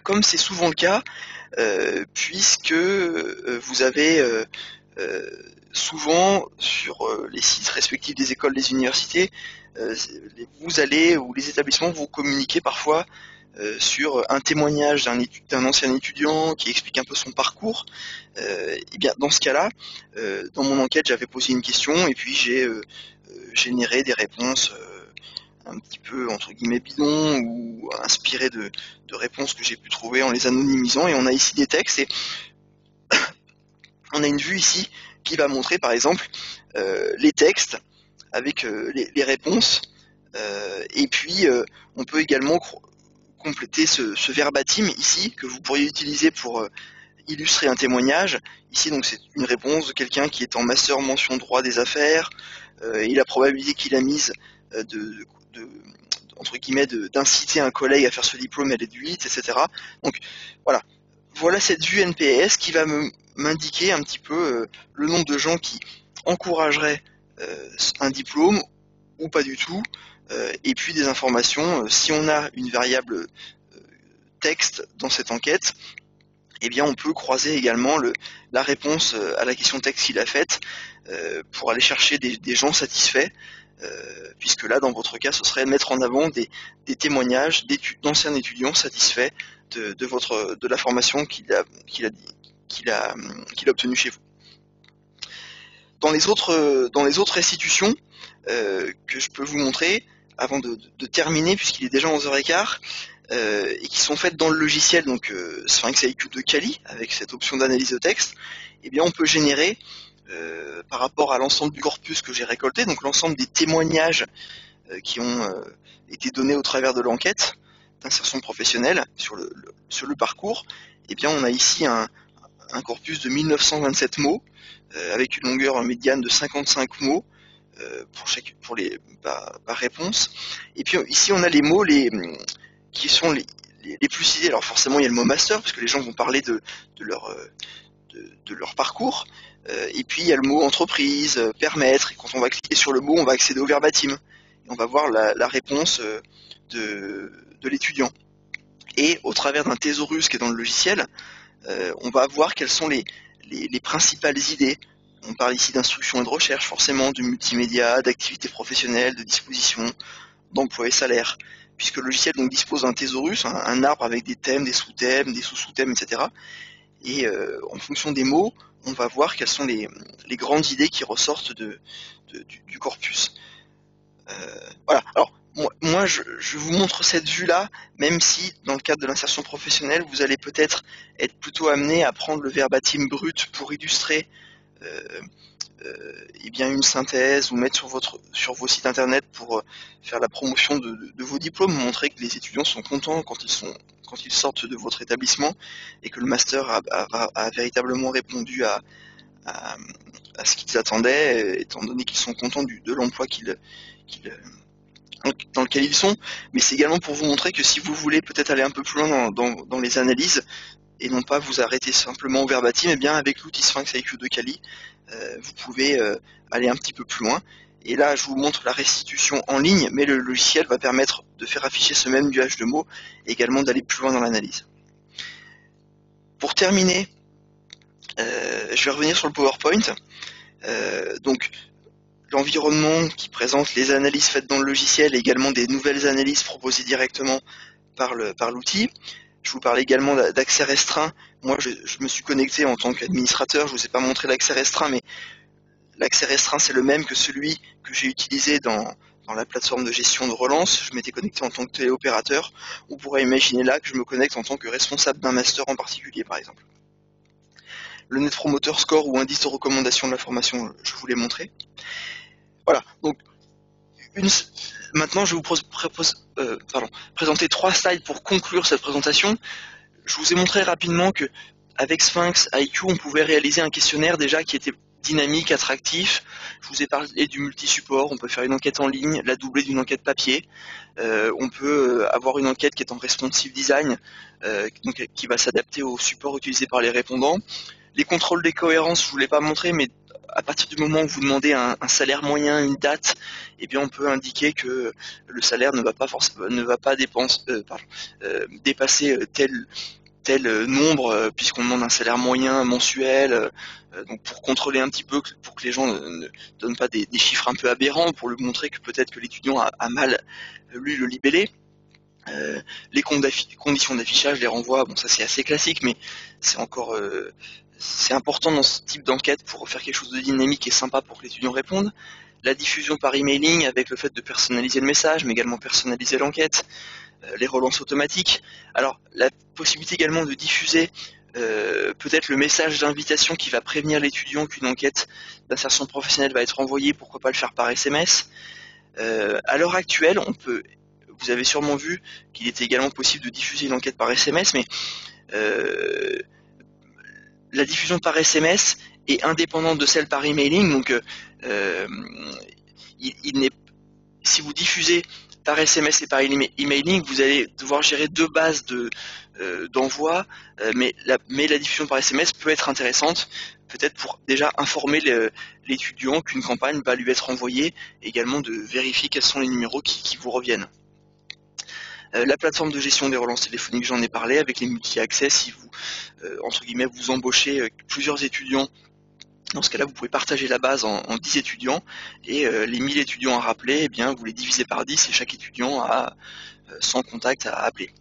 Comme c'est souvent le cas, puisque vous avez souvent sur les sites respectifs des écoles, des universités, vous allez, ou les établissements vous communiquer parfois sur un témoignage d'un ancien étudiant qui explique un peu son parcours. Et bien dans ce cas-là, dans mon enquête, j'avais posé une question et puis j'ai généré des réponses un petit peu entre guillemets bidons ou inspirées de réponses que j'ai pu trouver en les anonymisant. Et on a ici des textes et on a une vue ici qui va montrer par exemple les textes avec les réponses. Et puis on peut également compléter ce verbatim ici que vous pourriez utiliser pour illustrer un témoignage. Ici donc c'est une réponse de quelqu'un qui est en master mention droit des affaires et la probabilité qu'il a mise entre guillemets d'inciter un collègue à faire ce diplôme elle est de 8, etc. Donc voilà cette vue NPS qui va m'indiquer un petit peu le nombre de gens qui encourageraient un diplôme ou pas du tout. Et puis des informations, si on a une variable texte dans cette enquête, eh bien on peut croiser également la réponse à la question texte qu'il a faite pour aller chercher des gens satisfaits, puisque là dans votre cas ce serait mettre en avant des témoignages d'anciens étudiants satisfaits de la formation qu'il a obtenue chez vous. Dans les autres restitutions que je peux vous montrer, avant de terminer, puisqu'il est déjà 11h15, et qui sont faites dans le logiciel donc Sphinx IQ de Kali, avec cette option d'analyse de texte, eh bien on peut générer, par rapport à l'ensemble du corpus que j'ai récolté, donc l'ensemble des témoignages qui ont été donnés au travers de l'enquête d'insertion professionnelle sur le parcours, eh bien on a ici un corpus de 1927 mots, avec une longueur médiane de 55 mots, par réponse. Et puis ici on a les mots qui sont les plus cités. Alors forcément il y a le mot master parce que les gens vont parler de leur parcours. Et puis il y a le mot entreprise, permettre. Et quand on va cliquer sur le mot, on va accéder au verbatim. Et on va voir la réponse de l'étudiant. Et au travers d'un thésaurus qui est dans le logiciel, on va voir quelles sont les principales idées. On parle ici d'instruction et de recherche, forcément, de multimédia, d'activités professionnelles, de dispositions, d'emploi et salaire, puisque le logiciel donc dispose d'un thésaurus, un arbre avec des thèmes, des sous-thèmes, des sous-sous-thèmes, etc. Et en fonction des mots, on va voir quelles sont les grandes idées qui ressortent du corpus. Voilà. Alors, moi je vous montre cette vue-là, même si, dans le cadre de l'insertion professionnelle, vous allez peut-être être plutôt amené à prendre le verbatim brut pour illustrer eh bien une synthèse, ou mettre sur vos sites internet pour faire la promotion de vos diplômes, montrer que les étudiants sont contents quand ils sortent de votre établissement et que le master a véritablement répondu à ce qu'ils attendaient, étant donné qu'ils sont contents de l'emploi dans lequel ils sont. Mais c'est également pour vous montrer que si vous voulez peut-être aller un peu plus loin dans les analyses et non pas vous arrêter simplement au verbatim, eh bien avec l'outil Sphinx IQ de Kali, vous pouvez aller un petit peu plus loin. Et là, je vous montre la restitution en ligne, mais le logiciel va permettre de faire afficher ce même nuage de mots et également d'aller plus loin dans l'analyse. Pour terminer, je vais revenir sur le PowerPoint. Donc, l'environnement qui présente les analyses faites dans le logiciel et également des nouvelles analyses proposées directement par l'outil. Je vous parle également d'accès restreint. Moi, je me suis connecté en tant qu'administrateur. Je ne vous ai pas montré l'accès restreint, mais l'accès restreint, c'est le même que celui que j'ai utilisé dans la plateforme de gestion de relance. Je m'étais connecté en tant que téléopérateur. On pourrait imaginer là que je me connecte en tant que responsable d'un master en particulier, par exemple. Le Net Promoter Score ou indice de recommandation de la formation, je vous l'ai montré. Voilà, donc maintenant je vais vous présenter 3 slides pour conclure cette présentation. Je vous ai montré rapidement que avec Sphinx IQ, on pouvait réaliser un questionnaire déjà qui était dynamique, attractif. Je vous ai parlé du multi-support, on peut faire une enquête en ligne, la doubler d'une enquête papier. On peut avoir une enquête qui est en responsive design, donc qui va s'adapter au support utilisé par les répondants. Les contrôles des cohérences, je ne vous l'ai pas montré, mais à partir du moment où vous demandez un salaire moyen, une date, eh bien on peut indiquer que le salaire ne va pas dépasser tel nombre, puisqu'on demande un salaire moyen mensuel, donc pour contrôler un petit peu, pour que les gens ne donnent pas des chiffres un peu aberrants, pour lui montrer que peut-être que l'étudiant a mal lu le libellé. Les conditions d'affichage, les renvois, bon ça c'est assez classique, mais c'est important dans ce type d'enquête pour faire quelque chose de dynamique et sympa pour que l'étudiant réponde. La diffusion par emailing avec le fait de personnaliser le message, mais également personnaliser l'enquête. Les relances automatiques. Alors, la possibilité également de diffuser peut-être le message d'invitation qui va prévenir l'étudiant qu'une enquête d'insertion professionnelle va être envoyée, pourquoi pas le faire par SMS. À l'heure actuelle, vous avez sûrement vu qu'il était également possible de diffuser une enquête par SMS, mais la diffusion par SMS est indépendante de celle par emailing, donc si vous diffusez par SMS et par emailing, vous allez devoir gérer 2 bases d'envoi, mais la diffusion par SMS peut être intéressante, peut-être pour déjà informer l'étudiant qu'une campagne va lui être envoyée, également de vérifier quels sont les numéros qui vous reviennent. La plateforme de gestion des relances téléphoniques, j'en ai parlé, avec les multi-accès, si vous, entre guillemets, vous embauchez plusieurs étudiants. Dans ce cas-là, vous pouvez partager la base en 10 étudiants, et les 1000 étudiants à rappeler, eh bien, vous les divisez par 10 et chaque étudiant a 100 contacts à appeler.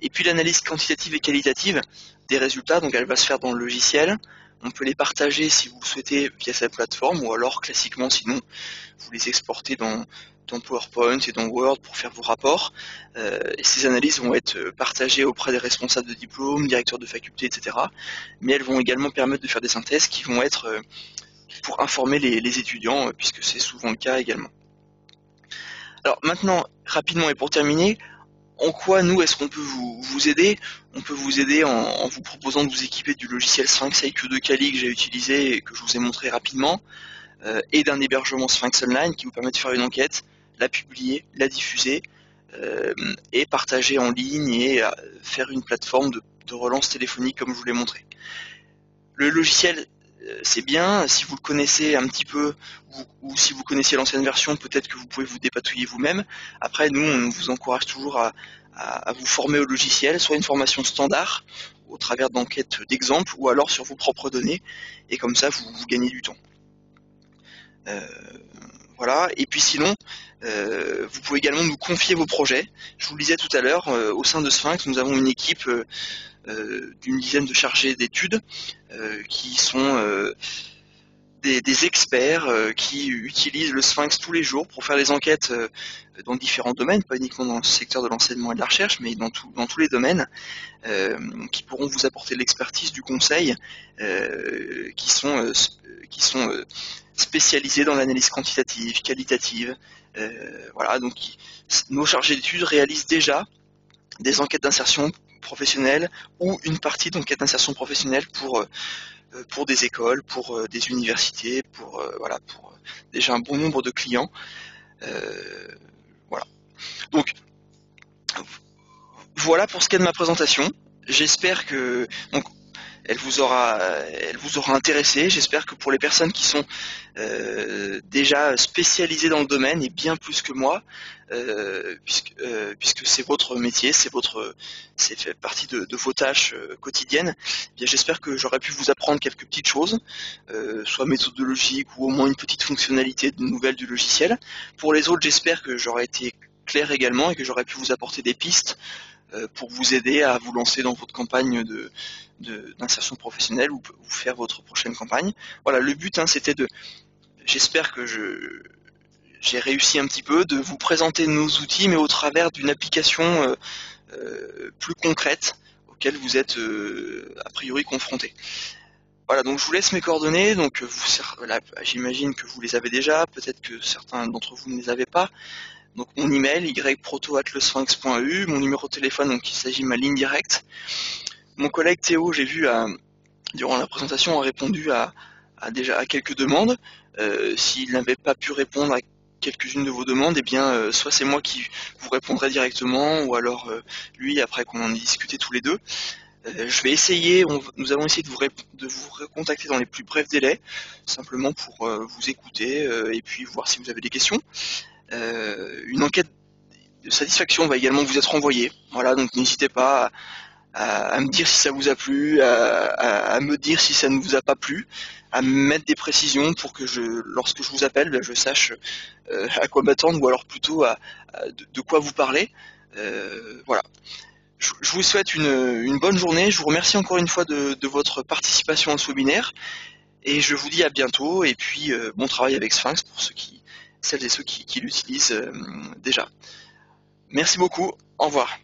Et puis l'analyse quantitative et qualitative des résultats, donc elle va se faire dans le logiciel. On peut les partager si vous le souhaitez via cette plateforme, ou alors classiquement, sinon, vous les exportez dans PowerPoint et dans Word pour faire vos rapports. Et ces analyses vont être partagées auprès des responsables de diplôme, directeurs de faculté, etc. Mais elles vont également permettre de faire des synthèses qui vont être pour informer les étudiants, puisque c'est souvent le cas également. Alors maintenant, rapidement et pour terminer, en quoi nous est-ce qu'on peut vous aider? On peut vous aider en vous proposant de vous équiper du logiciel Sphinx IQ de Kali que j'ai utilisé et que je vous ai montré rapidement, et d'un hébergement Sphinx Online qui vous permet de faire une enquête, la publier, la diffuser, et partager en ligne et faire une plateforme de relance téléphonique comme je vous l'ai montré. Le logiciel, c'est bien, si vous le connaissez un petit peu, ou si vous connaissiez l'ancienne version, peut-être que vous pouvez vous dépatouiller vous-même. Après, nous, on vous encourage toujours à vous former au logiciel, soit une formation standard, au travers d'enquêtes d'exemples, ou alors sur vos propres données, et comme ça, vous gagnez du temps. Voilà. Et puis sinon, vous pouvez également nous confier vos projets. Je vous le disais tout à l'heure, au sein de Sphinx, nous avons une équipe d'une dizaine de chargés d'études qui sont des experts qui utilisent le Sphinx tous les jours pour faire des enquêtes dans différents domaines, pas uniquement dans le secteur de l'enseignement et de la recherche, mais dans tous les domaines, qui pourront vous apporter de l'expertise, du conseil, qui sont spécialisés dans l'analyse quantitative, qualitative. Voilà, donc nos chargés d'études réalisent déjà des enquêtes d'insertion professionnelle ou une partie d'enquête d'insertion professionnelle pour des écoles, pour des universités, pour déjà un bon nombre de clients. Voilà. Donc voilà pour ce qui est de ma présentation. J'espère que donc elle vous aura intéressé. J'espère que pour les personnes qui sont déjà spécialisées dans le domaine et bien plus que moi, puisque c'est votre métier, c'est fait partie de vos tâches quotidiennes. Eh bien, j'espère que j'aurai pu vous apprendre quelques petites choses, soit méthodologiques ou au moins une petite fonctionnalité nouvelle du logiciel. Pour les autres, j'espère que j'aurai été clair également et que j'aurai pu vous apporter des pistes pour vous aider à vous lancer dans votre campagne d'insertion professionnelle ou faire votre prochaine campagne. Voilà, le but, c'était j'espère que j'ai réussi un petit peu de vous présenter nos outils, mais au travers d'une application plus concrète auquel vous êtes a priori confronté. Voilà, donc je vous laisse mes coordonnées. Donc j'imagine que vous les avez déjà, peut-être que certains d'entre vous ne les avez pas. Donc mon email yproto@lesphinx.eu, mon numéro de téléphone, donc il s'agit de ma ligne directe. Mon collègue Théo, j'ai vu durant la présentation, a répondu déjà à quelques demandes. S'il n'avait pas pu répondre à quelques-unes de vos demandes, eh bien soit c'est moi qui vous répondrai directement, ou alors lui après qu'on en ait discuté tous les deux. Je vais essayer, nous allons essayer de vous recontacter dans les plus brefs délais, simplement pour vous écouter et puis voir si vous avez des questions. Une enquête de satisfaction va également vous être envoyée. Voilà, donc n'hésitez pas à me dire si ça vous a plu, à me dire si ça ne vous a pas plu, à me mettre des précisions pour que lorsque je vous appelle, je sache à quoi m'attendre, ou alors plutôt de quoi vous parler. Voilà. Je vous souhaite une bonne journée. Je vous remercie encore une fois de votre participation à ce webinaire. Et je vous dis à bientôt. Et puis, bon travail avec Sphinx pour celles et ceux qui l'utilisent déjà. Merci beaucoup. Au revoir.